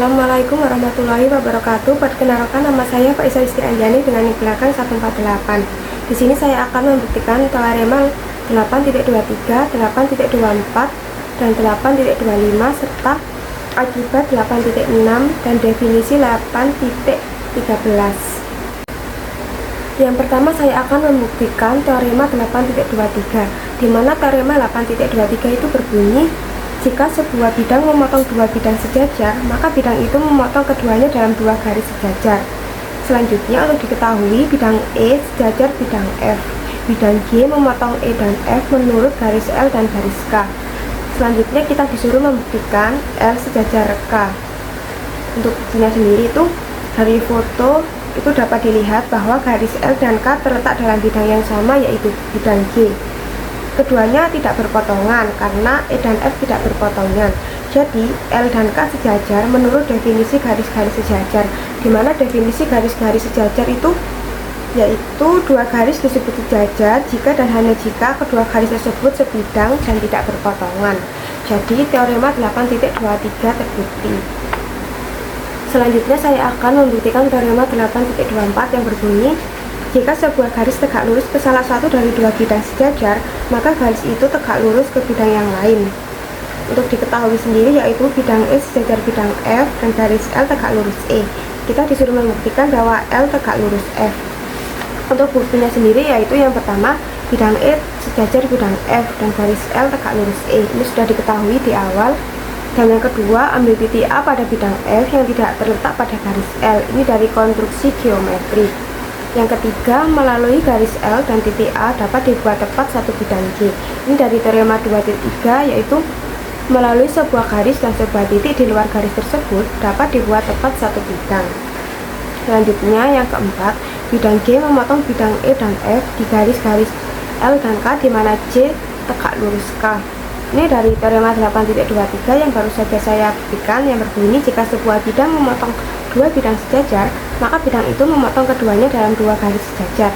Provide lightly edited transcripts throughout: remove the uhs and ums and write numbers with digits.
Assalamualaikum warahmatullahi wabarakatuh. Perkenalkan, nama saya Faisal Istri Anjani dengan nik belakang 148. Di sini saya akan membuktikan teorema 8.23, 8.24, dan 8.25 serta akibat 8.6 dan definisi 8.13. Yang pertama saya akan membuktikan teorema 8.23, di mana teorema 8.23 itu berbunyi, jika sebuah bidang memotong dua bidang sejajar, maka bidang itu memotong keduanya dalam dua garis sejajar. Selanjutnya, untuk diketahui bidang E sejajar bidang F, bidang G memotong E dan F menurut garis L dan garis K. Selanjutnya kita disuruh membuktikan L sejajar K. Untuk buktinya sendiri itu dari foto itu dapat dilihat bahwa garis L dan K terletak dalam bidang yang sama, yaitu bidang G. Keduanya tidak berpotongan karena E dan F tidak berpotongan. Jadi L dan K sejajar menurut definisi garis-garis sejajar, di mana definisi garis-garis sejajar itu yaitu dua garis disebut sejajar jika dan hanya jika kedua garis tersebut sebidang dan tidak berpotongan. Jadi teorema 8.23 terbukti. Selanjutnya saya akan membuktikan teorema 8.24 yang berbunyi, jika sebuah garis tegak lurus ke salah satu dari dua bidang sejajar, maka garis itu tegak lurus ke bidang yang lain. Untuk diketahui sendiri yaitu bidang E sejajar bidang F dan garis L tegak lurus E. Kita disuruh membuktikan bahwa L tegak lurus F. Untuk buktinya sendiri yaitu yang pertama, bidang E sejajar bidang F dan garis L tegak lurus E. Ini sudah diketahui di awal. Dan yang kedua, ambil titik A pada bidang F yang tidak terletak pada garis L. Ini dari konstruksi geometri. Yang ketiga, melalui garis L dan titik A dapat dibuat tepat satu bidang G. Ini dari teorema 2.3, yaitu melalui sebuah garis dan sebuah titik di luar garis tersebut dapat dibuat tepat satu bidang. Selanjutnya yang keempat, bidang G memotong bidang E dan F di garis-garis L dan K, di mana J tegak lurus K. Ini dari teorema 8.23 yang baru saja saya buktikan, yang berbunyi, jika sebuah bidang memotong dua bidang sejajar, maka bidang itu memotong keduanya dalam dua garis sejajar.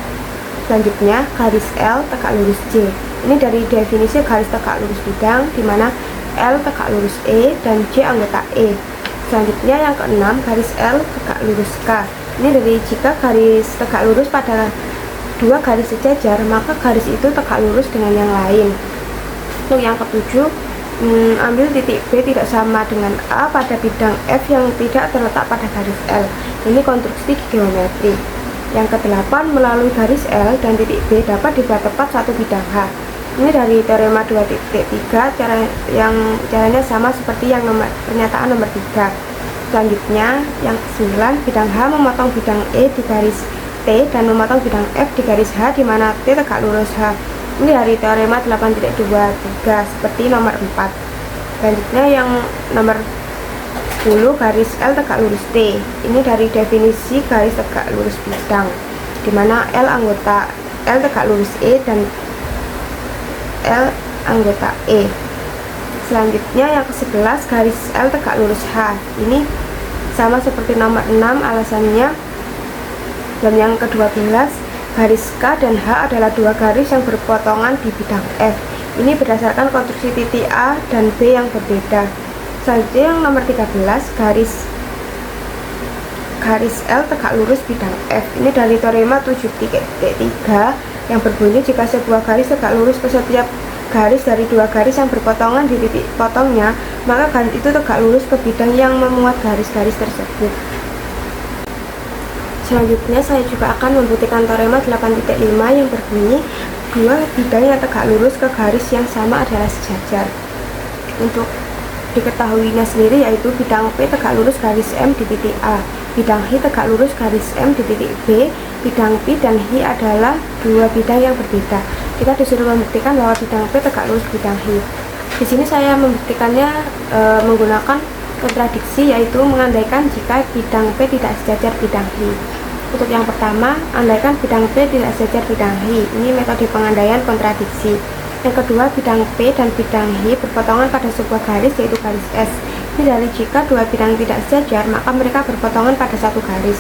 Selanjutnya, garis L tegak lurus J. Ini dari definisi garis tegak lurus bidang, di mana L tegak lurus E dan J anggota E. Selanjutnya yang keenam, garis L tegak lurus K. Ini dari jika garis tegak lurus pada dua garis sejajar, maka garis itu tegak lurus dengan yang lain. Untuk yang ketujuh, ambil titik B tidak sama dengan A pada bidang F yang tidak terletak pada garis L. Ini konstruksi geometri. Yang kedelapan, melalui garis L dan titik B dapat dibuat tepat satu bidang H. Ini dari teorema 2.3, caranya sama seperti yang pernyataan nomor 3. Selanjutnya, yang ke-9, bidang H memotong bidang E di garis T dan memotong bidang F di garis H, di mana T tegak lurus H. Ini dari teorema 8.23 seperti nomor 4. Selanjutnya yang nomor 10, garis L tegak lurus T. Ini dari definisi garis tegak lurus bidang, di mana L tegak lurus E dan L anggota E. Selanjutnya yang ke-11, garis L tegak lurus H. Ini sama seperti nomor 6 alasannya. Dan yang ke-12, garis K dan H adalah dua garis yang berpotongan di bidang F. Ini berdasarkan konstruksi titik A dan B yang berbeda. Selanjutnya yang nomor 13, garis L tegak lurus bidang F. Ini dari teorema 7.3 yang berbunyi, jika sebuah garis tegak lurus ke setiap garis dari dua garis yang berpotongan di titik potongnya, maka garis itu tegak lurus ke bidang yang memuat garis-garis tersebut. Selanjutnya saya juga akan membuktikan teorema 8.5 yang berbunyi, dua bidang yang tegak lurus ke garis yang sama adalah sejajar. Untuk diketahuinya sendiri yaitu bidang P tegak lurus garis M di titik A, bidang H tegak lurus garis M di titik B. Bidang P dan H adalah dua bidang yang berbeda. Kita disuruh membuktikan bahwa bidang P tegak lurus bidang H. Di sini saya membuktikannya menggunakan kontradiksi, yaitu mengandaikan jika bidang P tidak sejajar bidang H. Untuk yang pertama, andaikan bidang P tidak sejajar bidang H. Ini metode pengandaian kontradiksi. Yang kedua, bidang P dan bidang H berpotongan pada sebuah garis, yaitu garis S. Ini dari jika dua bidang tidak sejajar, maka mereka berpotongan pada satu garis.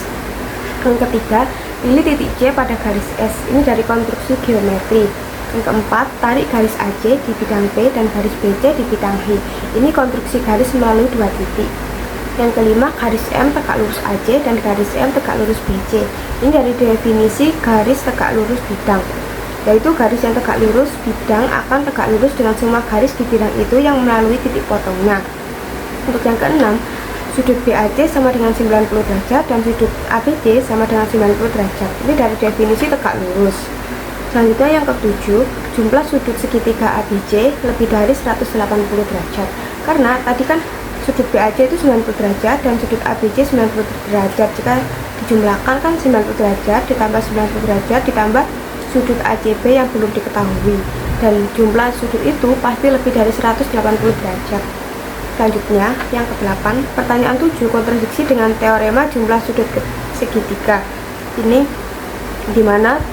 Yang ketiga, pilih titik J pada garis S. Ini dari konstruksi geometri. Yang keempat, tarik garis AC di bidang P dan garis BC di bidang H. Ini konstruksi garis melalui dua titik. Yang kelima, garis M tegak lurus AC dan garis M tegak lurus BC. Ini dari definisi garis tegak lurus bidang, yaitu garis yang tegak lurus bidang akan tegak lurus dengan semua garis di bidang itu yang melalui titik potongnya. Untuk yang keenam, sudut BAC sama dengan 90 derajat dan sudut ABC sama dengan 90 derajat. Ini dari definisi tegak lurus. Selanjutnya yang ketujuh, jumlah sudut segitiga ABC lebih dari 180 derajat. Karena tadi kan sudut BAC itu 90 derajat dan sudut ABC 90 derajat. Jika dijumlahkan kan 90 derajat ditambah 90 derajat ditambah sudut ACB yang belum diketahui, dan jumlah sudut itu pasti lebih dari 180 derajat. Selanjutnya yang ke-8, pertanyaan 7 kontradiksi dengan teorema jumlah sudut segitiga. Ini dimana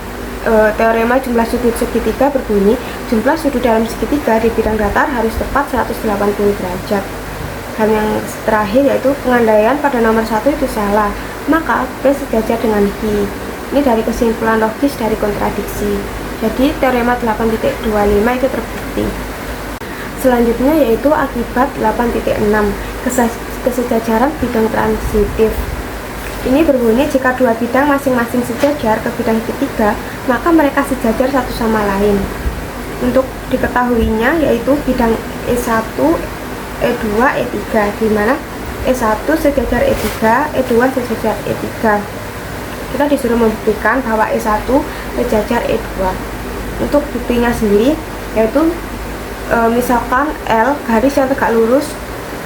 teorema jumlah sudut segitiga berbunyi jumlah sudut dalam segitiga di bidang datar harus tepat 180 derajat. Dan yang terakhir yaitu pengandaian pada nomor 1 itu salah, maka P sejajar dengan Q. Ini dari kesimpulan logis dari kontradiksi. Jadi teorema 8.25 itu terbukti. Selanjutnya yaitu akibat 8.6, kesejajaran bidang transitif. Ini berbunyi jika dua bidang masing-masing sejajar ke bidang ketiga, maka mereka sejajar satu sama lain. Untuk diketahuinya yaitu bidang E1, E2, E3, di mana E1 sejajar E3, E2 sejajar E3. Kita disuruh membuktikan bahwa E1 sejajar E2. Untuk buktinya sendiri yaitu misalkan L garis yang tegak lurus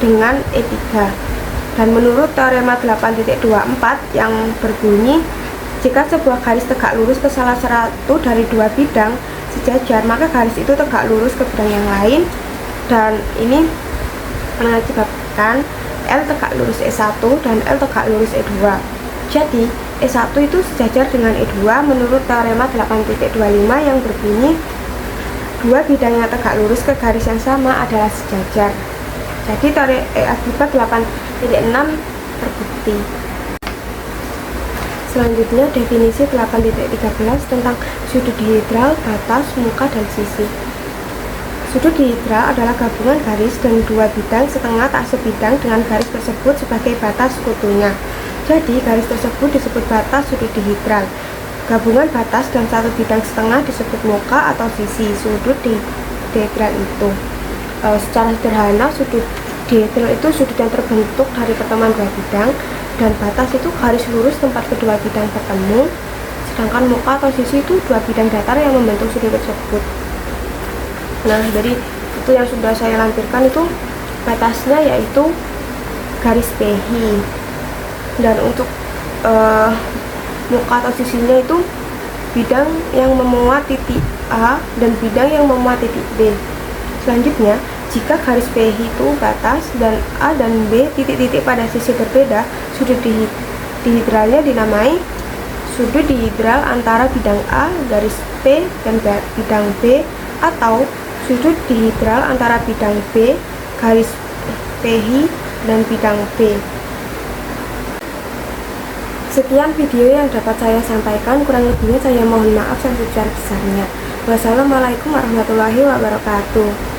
dengan E3. Dan menurut teorema 8.24 yang berbunyi jika sebuah garis tegak lurus ke salah satu dari dua bidang sejajar, maka garis itu tegak lurus ke bidang yang lain, dan ini mengakibatkan L tegak lurus E1 dan L tegak lurus E2. Jadi E1 itu sejajar dengan E2 menurut teorema 8.25 yang berbunyi dua bidang yang tegak lurus ke garis yang sama adalah sejajar. Jadi akibat 8.6 terbukti. Selanjutnya definisi 8.13 tentang sudut dihedral, batas, muka, dan sisi. Sudut dihedral adalah gabungan garis dan dua bidang setengah tak sebidang dengan garis tersebut sebagai batas sekutunya. Jadi garis tersebut disebut batas sudut dihedral. Gabungan batas dan satu bidang setengah disebut muka atau sisi sudut dihedral itu. Secara sederhana, sudut dihedral itu sudut yang terbentuk dari pertemuan dua bidang, dan batas itu garis lurus tempat kedua bidang bertemu, sedangkan muka atau sisi itu dua bidang datar yang membentuk sudut tersebut. Nah, jadi itu yang sudah saya lampirkan itu batasnya yaitu garis PI. Dan untuk muka atau sisinya itu bidang yang memuat titik A dan bidang yang memuat titik B. Selanjutnya, jika garis PI itu batas dan A dan B titik-titik pada sisi berbeda, sudut dihedralnya dinamai sudut dihedral antara bidang A garis P dan bidang B, atau sudut dihedral antara bidang B garis PI dan bidang B. Sekian video yang dapat saya sampaikan, kurang lebihnya saya mohon maaf sebesar-besarnya. Wassalamualaikum warahmatullahi wabarakatuh.